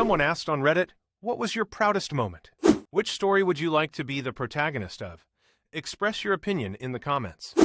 Someone asked on Reddit, what was your proudest moment? Which story would you like to be the protagonist of? Express your opinion in the comments.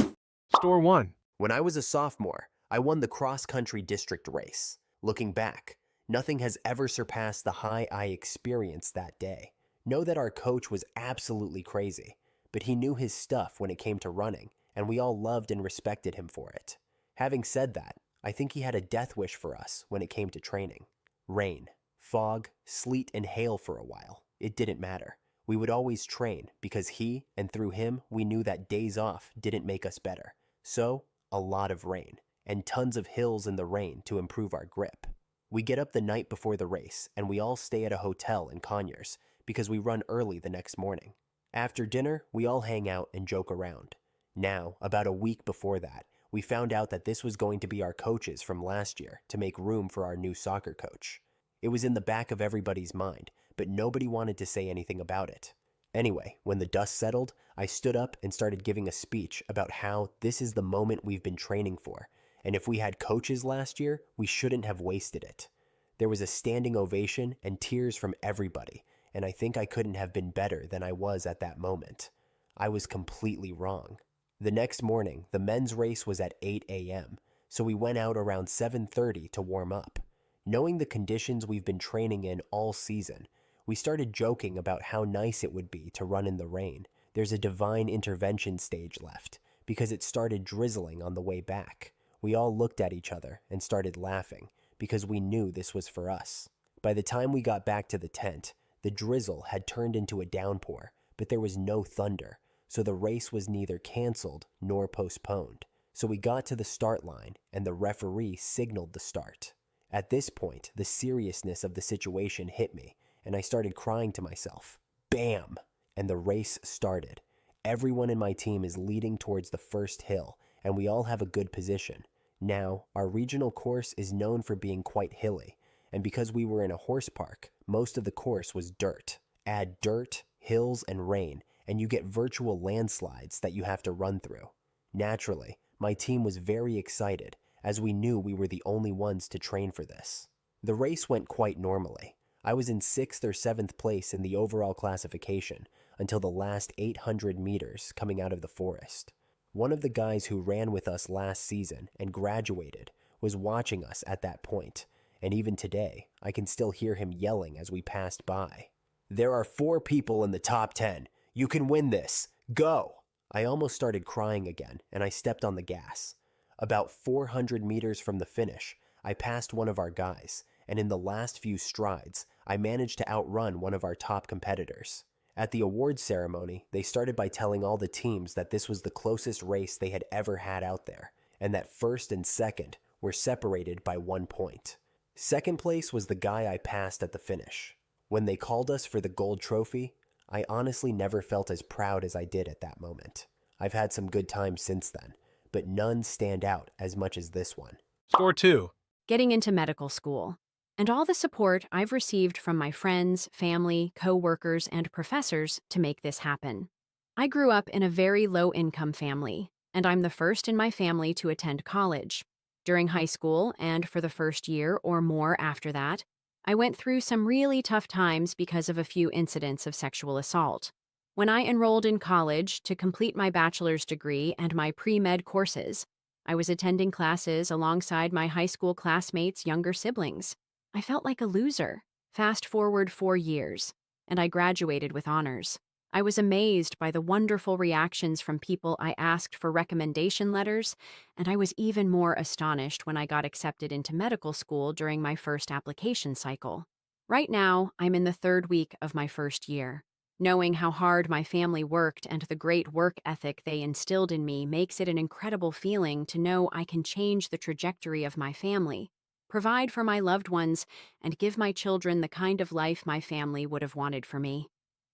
Store 1. When I was a sophomore, I won the cross-country district race. Looking back, nothing has ever surpassed the high I experienced that day. Know that our coach was absolutely crazy, but he knew his stuff when it came to running, and we all loved and respected him for it. Having said that, I think he had a death wish for us when it came to training. Rain, fog, sleet, and hail for a while. It didn't matter. We would always train because he, and through him, we knew that days off didn't make us better. So, a lot of rain, and tons of hills in the rain to improve our grip. We get up the night before the race, and we all stay at a hotel in Conyers because we run early the next morning. After dinner, we all hang out and joke around. Now, about a week before that, we found out that this was going to be our coaches from last year to make room for our new soccer coach. It was in the back of everybody's mind, but nobody wanted to say anything about it. Anyway, when the dust settled, I stood up and started giving a speech about how this is the moment we've been training for, and if we had coaches last year, we shouldn't have wasted it. There was a standing ovation and tears from everybody, and I think I couldn't have been better than I was at that moment. I was completely wrong. The next morning, the men's race was at 8 a.m., so we went out around 7:30 to warm up. Knowing the conditions we've been training in all season, we started joking about how nice it would be to run in the rain. There's a divine intervention stage left, because it started drizzling on the way back. We all looked at each other and started laughing, because we knew this was for us. By the time we got back to the tent, the drizzle had turned into a downpour, but there was no thunder, so the race was neither canceled nor postponed. So we got to the start line, and the referee signaled the start. At this point, the seriousness of the situation hit me, and I started crying to myself. Bam! And the race started. Everyone in my team is leading towards the first hill, and we all have a good position. Now, our regional course is known for being quite hilly, and because we were in a horse park, most of the course was dirt. Add dirt, hills, and rain, and you get virtual landslides that you have to run through. Naturally, my team was very excited, as we knew we were the only ones to train for this. The race went quite normally. I was in 6th or 7th place in the overall classification until the last 800 meters coming out of the forest. One of the guys who ran with us last season and graduated was watching us at that point, and even today, I can still hear him yelling as we passed by. "There are 4 people in the top 10. You can win this. Go!" I almost started crying again, and I stepped on the gas. About 400 meters from the finish, I passed one of our guys, and in the last few strides, I managed to outrun one of our top competitors. At the awards ceremony, they started by telling all the teams that this was the closest race they had ever had out there, and that first and second were separated by 1 point. Second place was the guy I passed at the finish. When they called us for the gold trophy, I honestly never felt as proud as I did at that moment. I've had some good times since then, but none stand out as much as this one. Store 2. Getting into medical school, and all the support I've received from my friends, family, co-workers, and professors to make this happen. I grew up in a very low-income family, and I'm the first in my family to attend college. During high school, and for the first year or more after that, I went through some really tough times because of a few incidents of sexual assault. When I enrolled in college to complete my bachelor's degree and my pre-med courses, I was attending classes alongside my high school classmates' younger siblings. I felt like a loser. Fast forward 4 years, and I graduated with honors. I was amazed by the wonderful reactions from people I asked for recommendation letters, and I was even more astonished when I got accepted into medical school during my first application cycle. Right now, I'm in the 3rd week of my first year. Knowing how hard my family worked and the great work ethic they instilled in me makes it an incredible feeling to know I can change the trajectory of my family, provide for my loved ones, and give my children the kind of life my family would have wanted for me.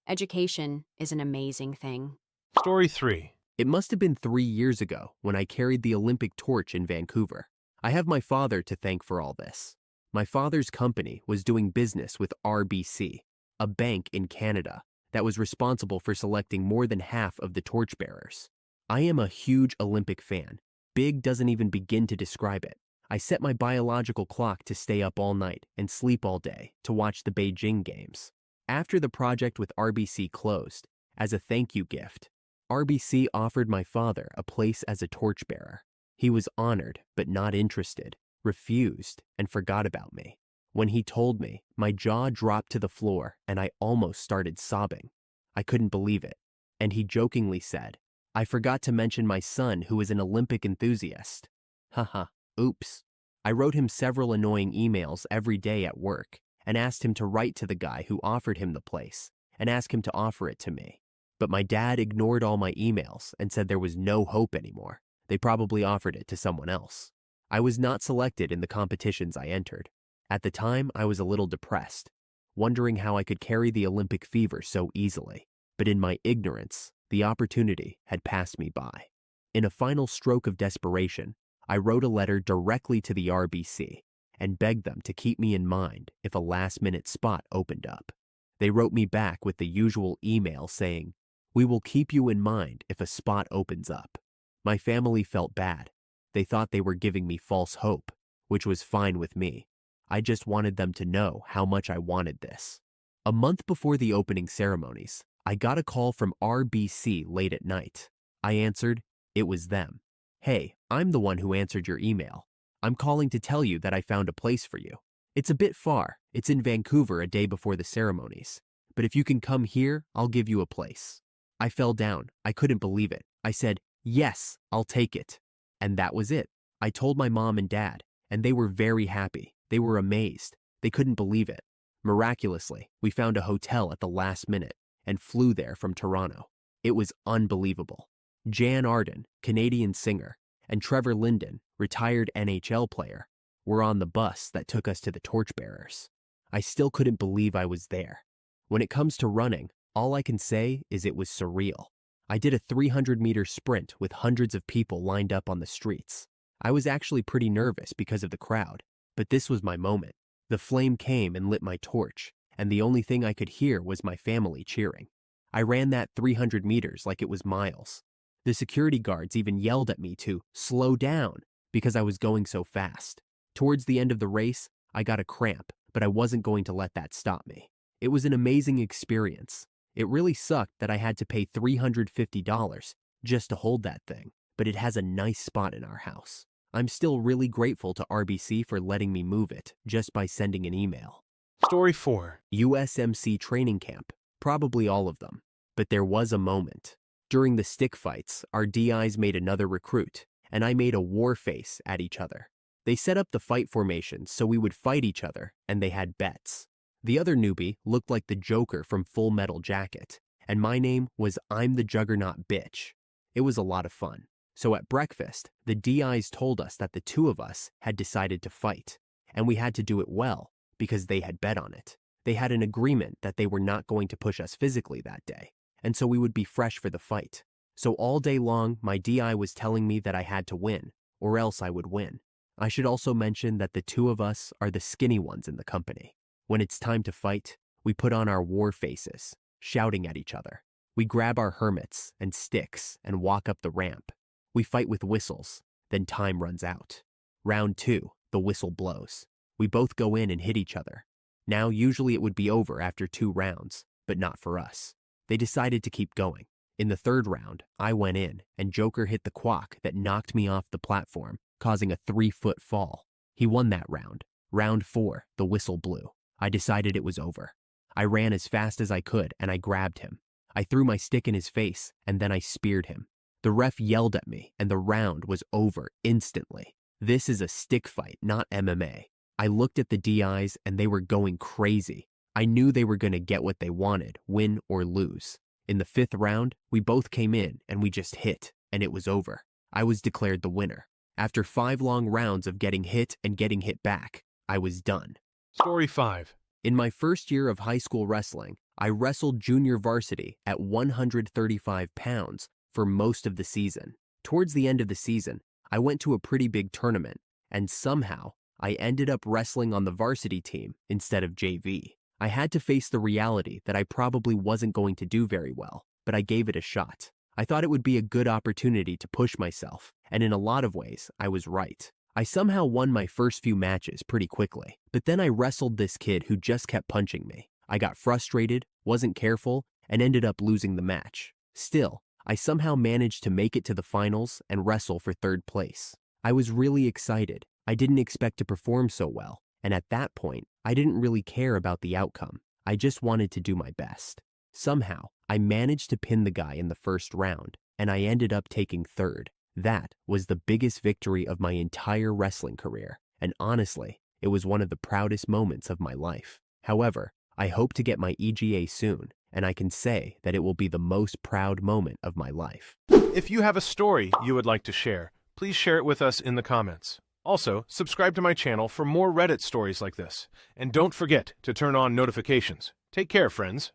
Education is an amazing thing. Story 3. It must have been 3 years ago when I carried the Olympic torch in Vancouver. I have my father to thank for all this. My father's company was doing business with RBC, a bank in Canada that was responsible for selecting more than half of the torchbearers. I am a huge Olympic fan. Big doesn't even begin to describe it. I set my biological clock to stay up all night and sleep all day to watch the Beijing games. After the project with RBC closed, as a thank you gift, RBC offered my father a place as a torchbearer. He was honored but not interested, refused, and forgot about me. When he told me, my jaw dropped to the floor and I almost started sobbing. I couldn't believe it. And he jokingly said, "I forgot to mention my son who is an Olympic enthusiast." Haha, oops. I wrote him several annoying emails every day at work and asked him to write to the guy who offered him the place and ask him to offer it to me. But my dad ignored all my emails and said there was no hope anymore. They probably offered it to someone else. I was not selected in the competitions I entered. At the time, I was a little depressed, wondering how I could carry the Olympic fever so easily. But in my ignorance, the opportunity had passed me by. In a final stroke of desperation, I wrote a letter directly to the RBC and begged them to keep me in mind if a last-minute spot opened up. They wrote me back with the usual email saying, "We will keep you in mind if a spot opens up." My family felt bad. They thought they were giving me false hope, which was fine with me. I just wanted them to know how much I wanted this. A month before the opening ceremonies, I got a call from RBC late at night. I answered. It was them. "Hey, I'm the one who answered your email. I'm calling to tell you that I found a place for you. It's a bit far. It's in Vancouver a day before the ceremonies. But if you can come here, I'll give you a place." I fell down. I couldn't believe it. I said, "Yes, I'll take it." And that was it. I told my mom and dad, and they were very happy. They were amazed. They couldn't believe it. Miraculously, we found a hotel at the last minute and flew there from Toronto. It was unbelievable. Jan Arden, Canadian singer, and Trevor Linden, retired NHL player, were on the bus that took us to the torchbearers. I still couldn't believe I was there. When it comes to running, all I can say is it was surreal. I did a 300-meter sprint with hundreds of people lined up on the streets. I was actually pretty nervous because of the crowd, but this was my moment. The flame came and lit my torch, and the only thing I could hear was my family cheering. I ran that 300 meters like it was miles. The security guards even yelled at me to slow down because I was going so fast. Towards the end of the race, I got a cramp, but I wasn't going to let that stop me. It was an amazing experience. It really sucked that I had to pay $350 just to hold that thing, but it has a nice spot in our house. I'm still really grateful to RBC for letting me move it just by sending an email. Story 4. USMC training camp, probably all of them. But there was a moment. During the stick fights, our DIs made another recruit, and I made a war face at each other. They set up the fight formations so we would fight each other, and they had bets. The other newbie looked like the Joker from Full Metal Jacket, and my name was I'm the Juggernaut Bitch. It was a lot of fun. So at breakfast, the DIs told us that the two of us had decided to fight, and we had to do it well because they had bet on it. They had an agreement that they were not going to push us physically that day, and so we would be fresh for the fight. So all day long, my DI was telling me that I had to win, or else I would win. I should also mention that the two of us are the skinny ones in the company. When it's time to fight, we put on our war faces, shouting at each other. We grab our hermits and sticks and walk up the ramp. We fight with whistles, then time runs out. Round 2, the whistle blows. We both go in and hit each other. Now, usually it would be over after 2 rounds, but not for us. They decided to keep going. In the 3rd round, I went in, and Joker hit the quack that knocked me off the platform, causing a 3-foot fall. He won that round. Round 4, the whistle blew. I decided it was over. I ran as fast as I could, and I grabbed him. I threw my stick in his face, and then I speared him. The ref yelled at me, and the round was over instantly. This is a stick fight, not MMA. I looked at the DIs, and they were going crazy. I knew they were going to get what they wanted, win or lose. In the 5th round, we both came in, and we just hit, and it was over. I was declared the winner. After 5 long rounds of getting hit and getting hit back, I was done. Story 5. In my first year of high school wrestling, I wrestled junior varsity at 135 pounds for most of the season. Towards the end of the season, I went to a pretty big tournament, and somehow, I ended up wrestling on the varsity team instead of JV. I had to face the reality that I probably wasn't going to do very well, but I gave it a shot. I thought it would be a good opportunity to push myself, and in a lot of ways, I was right. I somehow won my first few matches pretty quickly, but then I wrestled this kid who just kept punching me. I got frustrated, wasn't careful, and ended up losing the match. Still, I somehow managed to make it to the finals and wrestle for third place. I was really excited. I didn't expect to perform so well, and at that point, I didn't really care about the outcome. I just wanted to do my best. Somehow, I managed to pin the guy in the first round, and I ended up taking third. That was the biggest victory of my entire wrestling career, and honestly, it was one of the proudest moments of my life. However, I hope to get my EGA soon, and I can say that it will be the most proud moment of my life. If you have a story you would like to share, please share it with us in the comments. Also, subscribe to my channel for more Reddit stories like this, and don't forget to turn on notifications. Take care, friends.